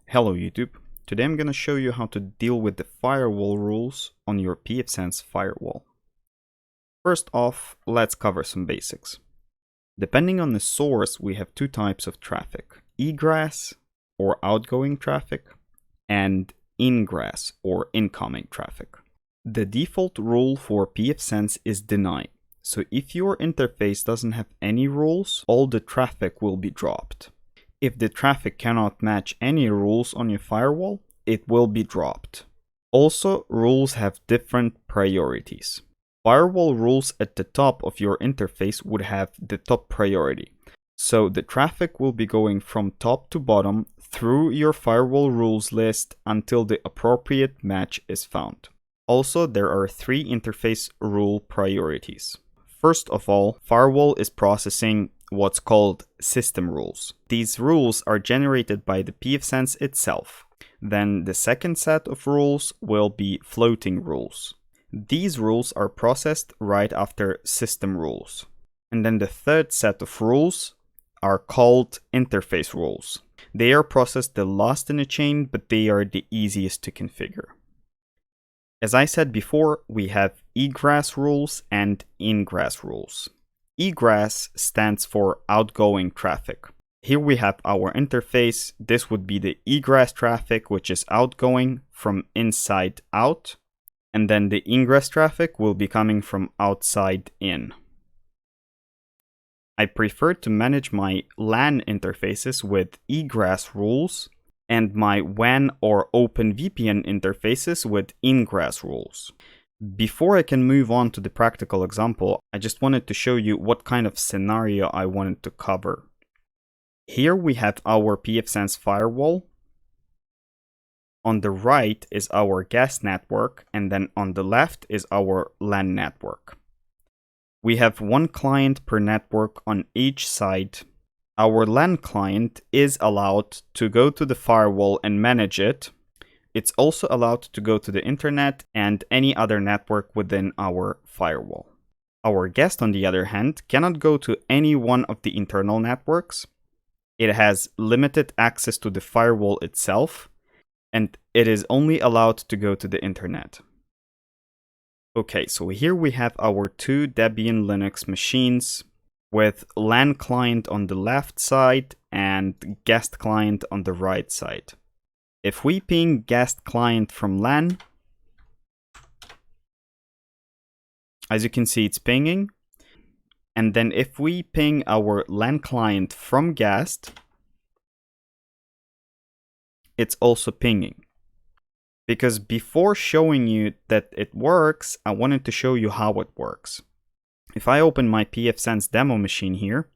Hello YouTube. Today I'm going to show you how to deal with the firewall rules on your pfSense firewall. First off, let's cover some basics. Depending on the source, we have two types of traffic: egress or outgoing traffic and ingress or incoming traffic. The default rule for pfSense is deny. So if your interface doesn't have any rules, all the traffic will be dropped. If the traffic cannot match any rules on your firewall, it will be dropped. Also, rules have different priorities. Firewall rules at the top of your interface would have the top priority. So the traffic will be going from top to bottom through your firewall rules list until the appropriate match is found. Also, there are three interface rule priorities. First of all, firewall is processing what's called system rules. These rules are generated by the pfSense itself. Then the second set of rules will be floating rules. These rules are processed right after system rules. And then the third set of rules are called interface rules. They are processed the last in the chain, but they are the easiest to configure. As I said before, we have egress rules and ingress rules. Egress stands for outgoing traffic. Here we have our interface. This would be the egress traffic, which is outgoing from inside out. And then the ingress traffic will be coming from outside in. I prefer to manage my LAN interfaces with egress rules and my WAN or OpenVPN interfaces with ingress rules. Before I can move on to the practical example, I just wanted to show you what kind of scenario I wanted to cover. Here we have our pfSense firewall. On the right is our guest network, and then on the left is our LAN network. We have one client per network on each side. Our LAN client is allowed to go to the firewall and manage it. It's also allowed to go to the internet and any other network within our firewall. Our guest, on the other hand, cannot go to any one of the internal networks. It has limited access to the firewall itself, and it is only allowed to go to the internet. Okay, so here we have our two Debian Linux machines with LAN client on the left side and guest client on the right side. If we ping guest client from LAN, as you can see, it's pinging. And then if we ping our LAN client from guest, it's also pinging. Because before showing you that it works, I wanted to show you how it works. If I open my pfSense demo machine here,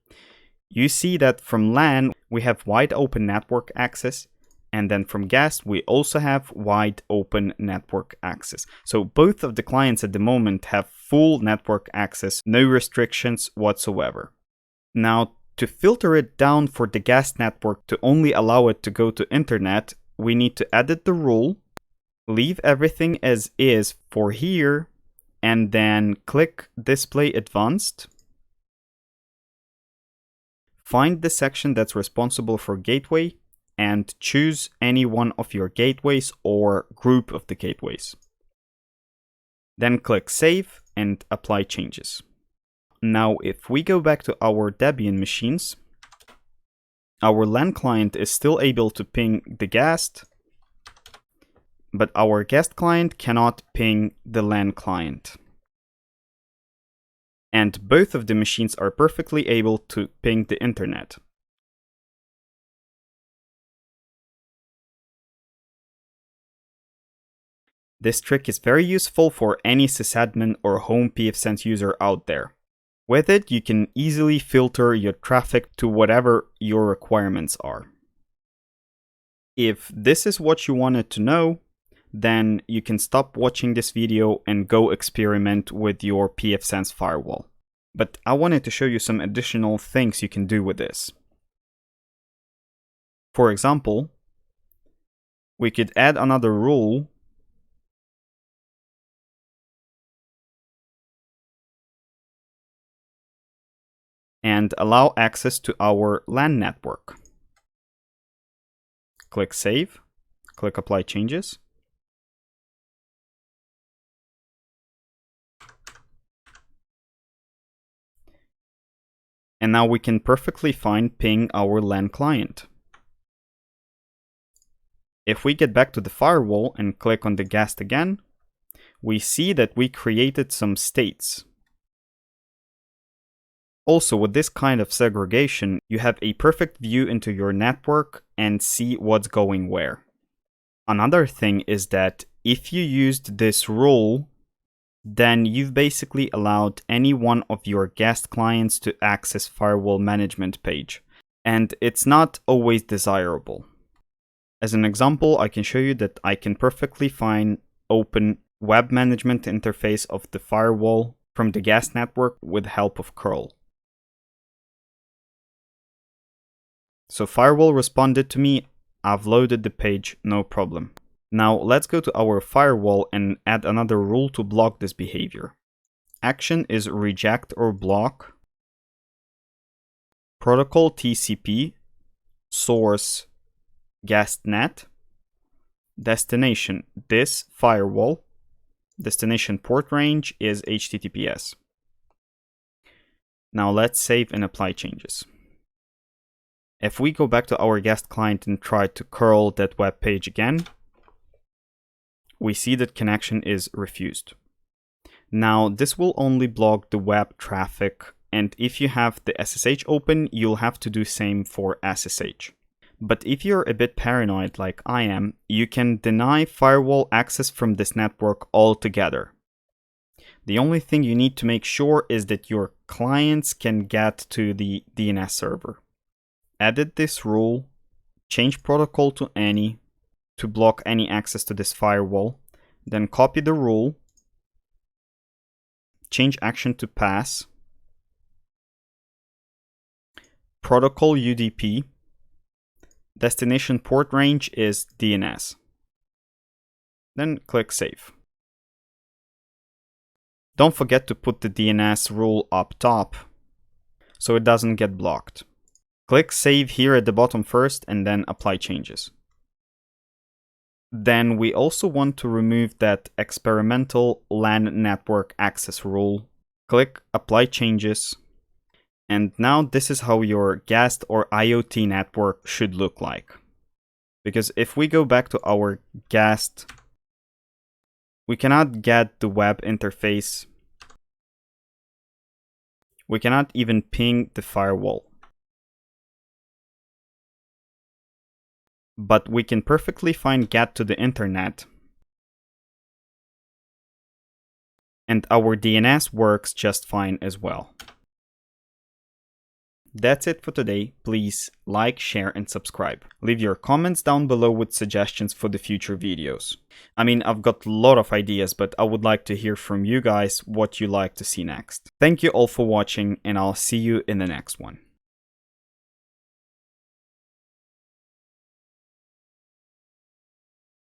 you see that from LAN, we have wide open network access. And then from guest, we also have wide open network access. So both of the clients at the moment have full network access, no restrictions whatsoever. Now, to filter it down for the guest network to only allow it to go to internet, we need to edit the rule, leave everything as is for here, and then click Display Advanced. Find the section that's responsible for gateway, and choose any one of your gateways or group of the gateways. Then click Save and apply changes. Now, if we go back to our Debian machines, our LAN client is still able to ping the guest, but our guest client cannot ping the LAN client. And both of the machines are perfectly able to ping the internet. This trick is very useful for any sysadmin or home pfSense user out there. With it, you can easily filter your traffic to whatever your requirements are. If this is what you wanted to know, then you can stop watching this video and go experiment with your pfSense firewall. But I wanted to show you some additional things you can do with this. For example, we could add another rule and allow access to our LAN network. Click Save, click Apply Changes. And now we can perfectly fine ping our LAN client. If we get back to the firewall and click on the guest again, we see that we created some states. Also, with this kind of segregation, you have a perfect view into your network and see what's going where. Another thing is that if you used this rule, then you've basically allowed any one of your guest clients to access firewall management page, and it's not always desirable. As an example, I can show you that I can perfectly fine open web management interface of the firewall from the guest network with help of curl. So firewall responded to me, I've loaded the page, no problem. Now let's go to our firewall and add another rule to block this behavior. Action is reject or block. Protocol TCP, source guest net, destination this firewall, destination port range is HTTPS. Now let's save and apply changes. If we go back to our guest client and try to curl that web page again, we see that connection is refused. Now this will only block the web traffic, and if you have the SSH open, you'll have to do same for SSH. But if you're a bit paranoid like I am, you can deny firewall access from this network altogether. The only thing you need to make sure is that your clients can get to the DNS server. Edit this rule, change protocol to any, to block any access to this firewall, then copy the rule, change action to pass, protocol UDP, destination port range is DNS. Then click Save. Don't forget to put the DNS rule up top so it doesn't get blocked. Click Save here at the bottom first and then apply changes. Then we also want to remove that experimental LAN network access rule. Click Apply Changes. And now this is how your guest or IoT network should look like. Because if we go back to our guest, we cannot get the web interface. We cannot even ping the firewall. But we can perfectly fine get to the internet. And our DNS works just fine as well. That's it for today. Please like, share, and subscribe. Leave your comments down below with suggestions for the future videos. I mean, I've got a lot of ideas, but I would like to hear from you guys what you like to see next. Thank you all for watching, and I'll see you in the next one.